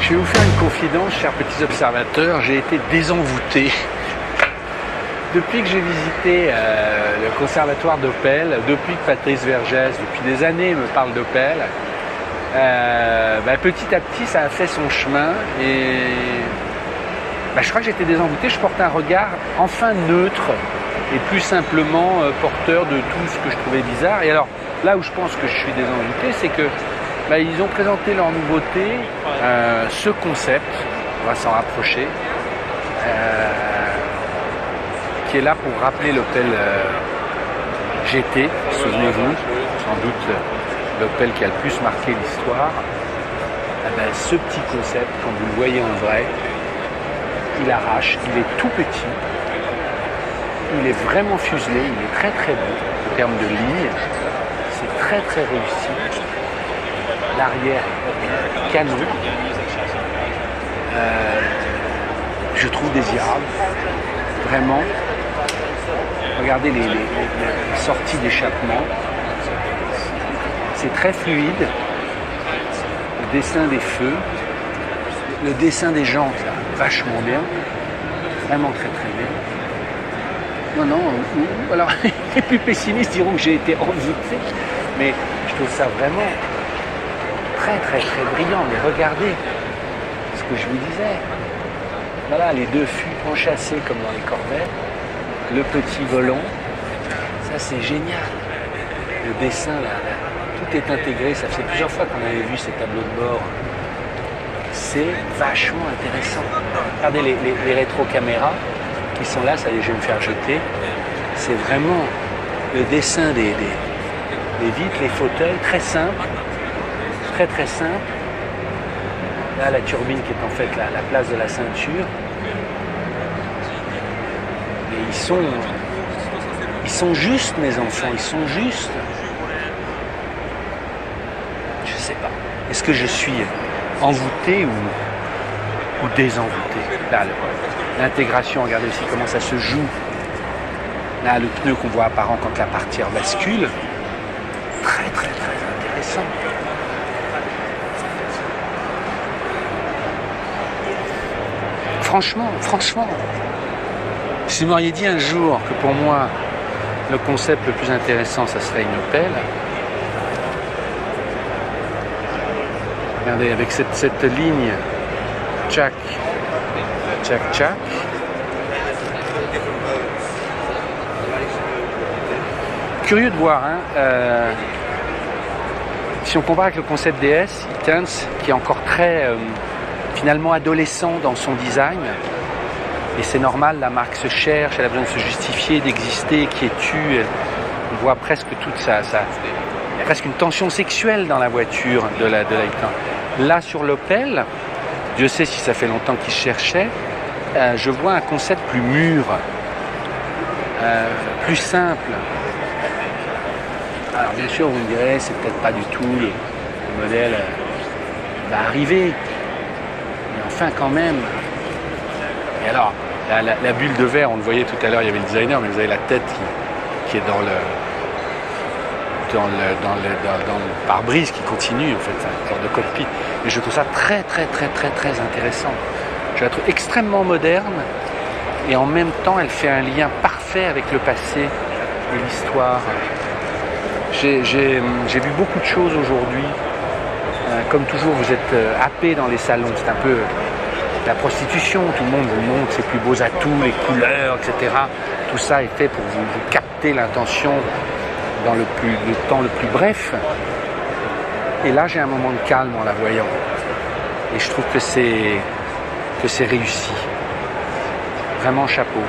Je vais vous faire une confidence, chers petits observateurs, j'ai été désenvoûté. Depuis que j'ai visité le conservatoire d'Opel, depuis que Patrice Vergès, depuis des années, me parle d'Opel, petit à petit, ça a fait son chemin et je crois que j'étais désenvoûté. Je porte un regard enfin neutre et plus simplement porteur de tout ce que je trouvais bizarre. Et alors, là où je pense que je suis désenvoûté, c'est que ils ont présenté leur nouveauté, ce concept, on va s'en rapprocher, qui est là pour rappeler l'Opel GT, souvenez-vous, sans doute l'Opel qui a le plus marqué l'histoire. Ce petit concept, quand vous le voyez en vrai, il arrache, il est tout petit, il est vraiment fuselé, il est très très beau en termes de ligne, c'est très très réussi. L'arrière est canon, je trouve désirable, vraiment. Regardez les sorties d'échappement, c'est très fluide, le dessin des feux, le dessin des jantes, là, vachement bien, vraiment très très bien. Non, alors les plus pessimistes diront que j'ai été envoûté, mais je trouve ça vraiment très très très brillant. Mais regardez ce que je vous disais. Voilà, les deux fûts enchâssés comme dans les Corvettes, le petit volant, ça c'est génial. Le dessin là, tout est intégré, ça faisait plusieurs fois qu'on avait vu ces tableaux de bord. C'est vachement intéressant. Regardez les rétro-caméras qui sont là, ça y est, je vais me faire jeter. C'est vraiment le dessin des vitres, les fauteuils, très simple. Très très simple. Là, la turbine qui est en fait la place de la ceinture. Et ils sont justes, mes enfants, ils sont justes. Je sais pas. Est-ce que je suis envoûté ou désenvoûté? Là, l'intégration, regardez aussi comment ça se joue. Là, le pneu qu'on voit apparent quand la partière bascule. Très très très intéressant. Franchement, si vous m'auriez dit un jour que pour moi, le concept le plus intéressant, ça serait une Opel, regardez, avec cette ligne tchac, tchac, tchac, curieux de voir, si on compare avec le concept DS, E-Tense, qui est encore très finalement adolescent dans son design, et c'est normal, la marque se cherche, elle a besoin de se justifier, d'exister, qui es-tu, on voit presque toute ça, il y a presque une tension sexuelle dans la voiture de la E-Tense. Là sur l'Opel, Dieu sait si ça fait longtemps qu'il cherchait, je vois un concept plus mûr, plus simple. Alors bien sûr vous me direz, c'est peut-être pas du tout le modèle va arriver. Enfin quand même. Et alors, la bulle de verre, on le voyait tout à l'heure, il y avait le designer, mais vous avez la tête qui est dans le pare-brise qui continue, en fait, un genre de cockpit. Et je trouve ça très très très très très intéressant. Je la trouve extrêmement moderne et en même temps, elle fait un lien parfait avec le passé et l'histoire. J'ai vu beaucoup de choses aujourd'hui. Comme toujours, vous êtes happé dans les salons, c'est un peu la prostitution, tout le monde vous montre ses plus beaux atouts, les couleurs, etc. Tout ça est fait pour vous capter l'intention dans le temps le plus bref. Et là, j'ai un moment de calme en la voyant. Et je trouve que c'est réussi. Vraiment chapeau.